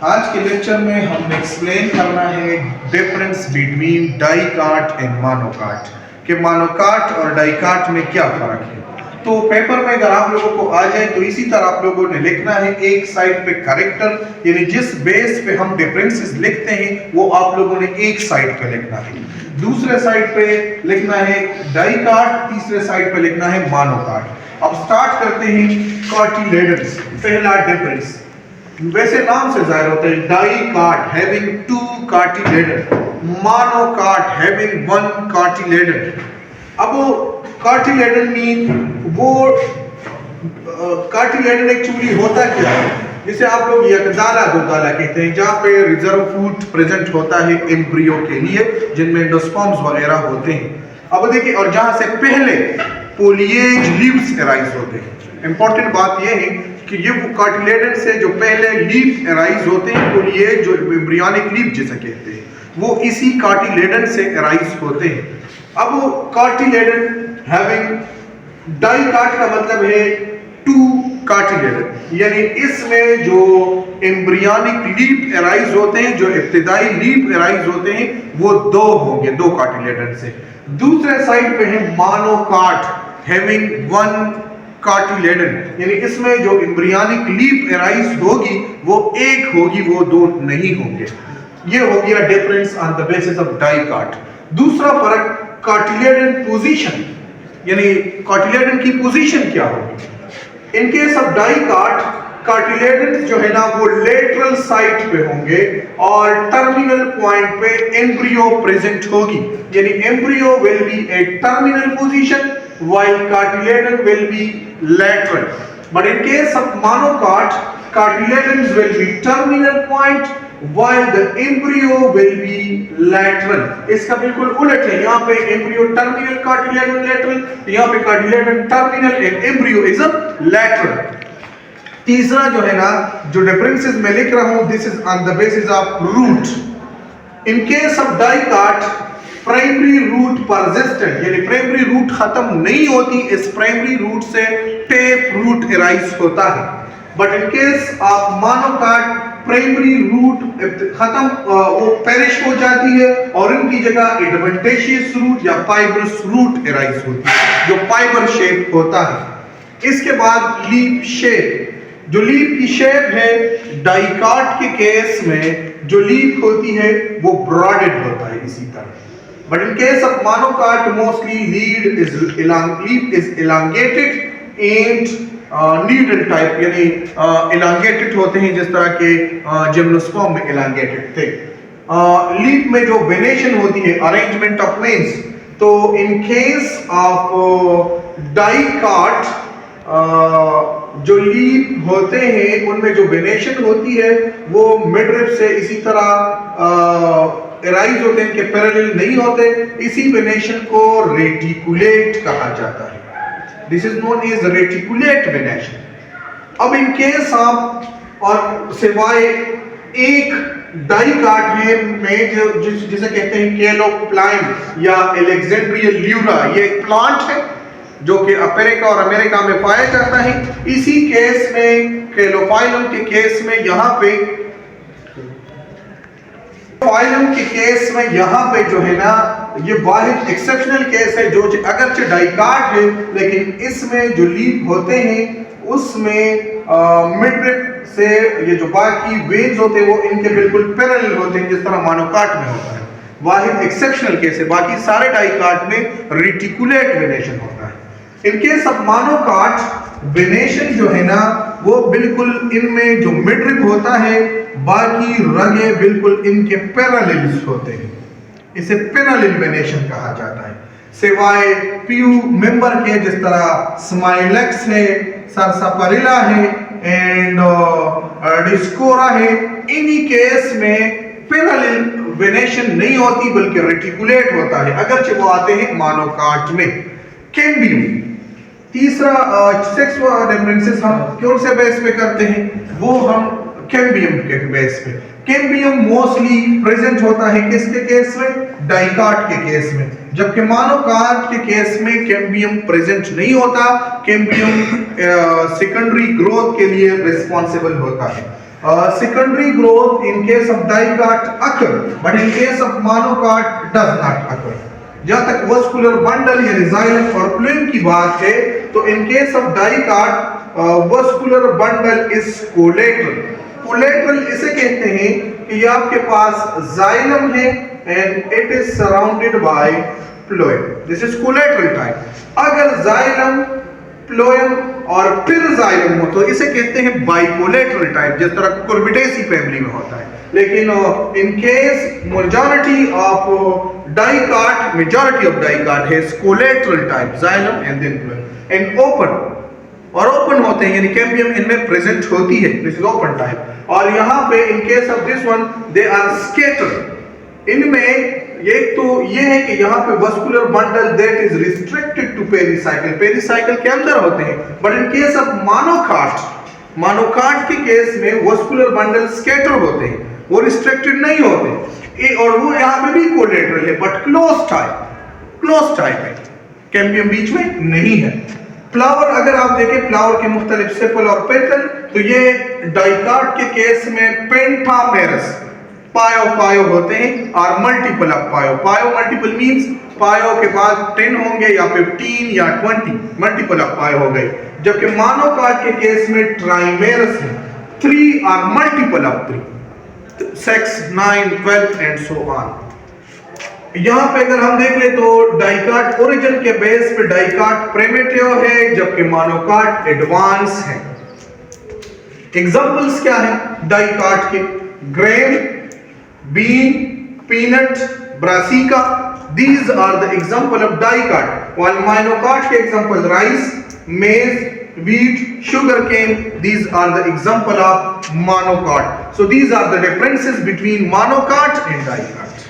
आज के लेक्चर में हमने एक्सप्लेन करना है difference between dicot and monocot कि मोनोकाट और डाइकाट में क्या फर्क है। तो पेपर में अगर आप लोगों को आ जाए तो इसी तरह आप लोगों ने लिखना है, एक साइड पे करेक्टर यानी जिस बेस पे हम डिफरेंसेस लिखते हैं वो आप लोगों ने एक साइड पे लिखना है, दूसरे साइड पे लिखना है डाइकाट, तीसरे साइड पे लिखना है मोनोकाट। अब स्टार्ट करते हैं कार्टिलेडन्स। पहला डिफरेंस वैसे नाम से जाहिर होता है, dicot having two cotyledon, monocot having one cotyledon. अब वो कार्टिलेडन मीन वो कार्टिलेडन एक्चुअली होता क्या है, जिसे आप लोग यकदाला दोदाला कहते हैं, जहाँ पे रिजर्व फूड प्रेजेंट होता है एम्ब्रियो के लिए जिनमें एंडोस्पर्म्स वगैरह होते हैं। अब देखिए, और जहाँ से पहले पोलिएज लीव्स अराइज होते हैं। इंपॉर्टेंट बात यह है कि ये वो कार्टिलेडन से जो पहले लीफ अराइज होते हैं, पोलिएज जो एम्ब्रियोनिक लीफ जिसे कहते हैं, वो इसी कार्टिलेडन से अराइज होते हैं। अब वो कार्टिलेडन हैविंग, डाइकाट का मतलब है टू कार्टिलेडन, यानी इसमें जो एम्ब्रियोनिक लीफ अराइज होते हैं, जो इब्तिदाई लीफ अराइज होते हैं, वो दो होंगे, दो कार्टिलेडन से। दूसरे साइड पे है मोनोकाट हैविंग वन कार्टिलेडन, यानी इसमें जो एम्ब्रियोनिक लीफ अराइज होगी वो एक होगी, वो दो नहीं होंगे। ये हो गया difference on the basis of dicot. दूसरा फर्क कार्टिलेडन पोजीशन, यानी कार्टिलेडन की पोजीशन क्या होगी। इन केस ऑफ डाइकाट कार्टिलेडन जो है ना वो लेटरल साइड पे होंगे और टर्मिनल पॉइंट पे एम्ब्रियो प्रेजेंट होगी, यानी embryo will be A terminal position while cartilagen will be lateral. But in case of monocot, cartilagens will be terminal point while the embryo will be lateral. इसका बिल्कुल उलट है, यहाँ पे embryo terminal, cartilagen lateral, यहाँ पे cartilagen terminal and embryo is a lateral. तीसरा जो है ना, जो differences मैं लिख रहा हूँ, this is on the basis of root. In case of dicot, primary root persistent, यानी प्राइमरी रूट खत्म नहीं होती, इस प्राइमरी रूट से टेप रूट अराइज होता है। But in case of monocot primary root खत्म, वो पेरिश हो जाती है और इनकी जगह एडवेंटिशियस रूट या फाइब्रस रूट अराइज होती है जो फाइबर शेप होता है। इसके बाद लीफ शेप, जो लीफ की शेप है डाइकाट के केस में जो लीफ होती है वो ब्रॉडेड होता है इसी तरह। But in case of monocot, mostly leaf is elongated and needle type, यानी elongated होते हैं जिस तरह के जिम्नोस्पर्म में elongated थे। लीफ में जो वेनेशन होती है, अरेंजमेंट ऑफ वेन्स, तो इन केस ऑफ डाइकाट जो लीफ होते हैं उनमें जो वेनेशन होती है वो मिडरिप से इसी तरह अराइज होते हैं कि पैरेलल नहीं होते, इसी वेनेशन को रेटिकुलेट कहा जाता है। This is known as reticulate venation. अब इन केस ऑफ, और सिवाय एक डाइकाट में जिसे कहते हैं कैलोप्लाइम या अलेक्जेंड्रिया ल्यूरा, ये एक प्लांट है जो कि अफ्रीका और अमेरिका में पाया जाता है। इसी केस में कैलोफाइलम के केस में यहाँ पे, फाइलम के केस में यहाँ पे जो है ना ये वाहिद एक्सेप्शनल केस है, जो अगरचे डाइकाट है लेकिन इसमें जो लीफ होते हैं उसमें मिडरिप से ये जो बाकी वेन्स होते हैं वो इनके बिल्कुल पैरेलल होते हैं जिस तरह मोनोकाट में होता है। वाहिद एक्सेप्शनल केस है, बाकी सारे डाइकाट में रेटिकुलेट वेनेशन होता है। इन केस ऑफ मोनोकाट वेनेशन जो है ना वो बिल्कुल इनमें जो मिडरिप होता है, बाकी रगे बिल्कुल इनके पैरेलल्स होते हैं, इसे पैरेलल वेनेशन कहा जाता है। सिवाय प्यू मेंबर के जिस तरह स्माइलेक्स है, सरसापरिला है एंड डिस्कोरा है, इन्हीं केस में पैरेलल वेनेशन नहीं होती बल्कि रेटिकुलेट होता है, अगरचे वो आते हैं मोनोकाट में। कैम्बियम, तीसरा सेक्स डिफरेंसेस हम कौन से बेस पे करते हैं, वो हम कैम्बियम के बेस पे। कैम्बियम मोस्टली प्रेजेंट होता है किसके केस में, डाइकाट के केस में, जबकि मोनोकाट के केस में कैम्बियम प्रेजेंट नहीं होता। कैम्बियम सेकेंडरी ग्रोथ के लिए रिस्पॉन्सिबल होता है। Secondary growth in case of dicot occur, but in case of monocot does not occur. जहाँ तक वस्कुलर बंडल यानी जाइलम और फ्लोएम की बात है, तो इन case of dicot vascular bundle is collateral. Collateral इसे कहते हैं कि ये आपके पास जाइलम है and it is surrounded by phloem, this is collateral type. अगर जाइलम फ्लोएम और फिर जाइलम हो तो इसे कहते हैं बाइकोलेटरल टाइप, जिस तरह कुकुरबिटेसी फैमिली में होता है। लेकिन in case majority of dicot है collateral type, xylem and then phloem and open, और ओपन होते हैं यानी कैम्बियम इनमें प्रेजेंट होती है, दिस इज ओपन टाइप। और यहाँ पे in case of this one they are scattered. इनमें एक तो ये है कि यहाँ पे vascular bundle that is restricted to pericycle, pericycle के अंदर होते हैं। But in case of monocot के केस में वस्कुलर बंडल स्कैटर होते हैं, वो रिस्ट्रिक्टेड नहीं होते, और वो यहाँ पे भी कोलेटरल है बट क्लोज टाइप है, कैम्बियम बीच में नहीं है। फ्लावर अगर आप देखें, फ्लावर के मुख्तलिफ सेपल और पेटल, तो ये डाइकाट के केस में पेंटामेरस पायो होते हैं और मल्टीपल ऑफ पायो मल्टीपल मींस पायो के बाद 10 होंगे या 15 या 20 मल्टीपल ऑफ पायो हो गए। जबकि मोनोकाट के केस में ट्राइमेरस है, 3 और multiple of 3, 6, 9, 12 and so on. यहाँ पे अगर हम देख ले तो डाइकाट ओरिजिन के बेस पे डाइकाट प्रिमिटिव है, जबकि मोनोकाट एडवांस है। एग्जांपल्स क्या है डाइकाट के? Grain, bean, peanut, brassica, these are the example of dicot. While monocot के example rice, maize, wheat, sugarcane, these are the example of monocot. So these are the differences between monocot and dicot.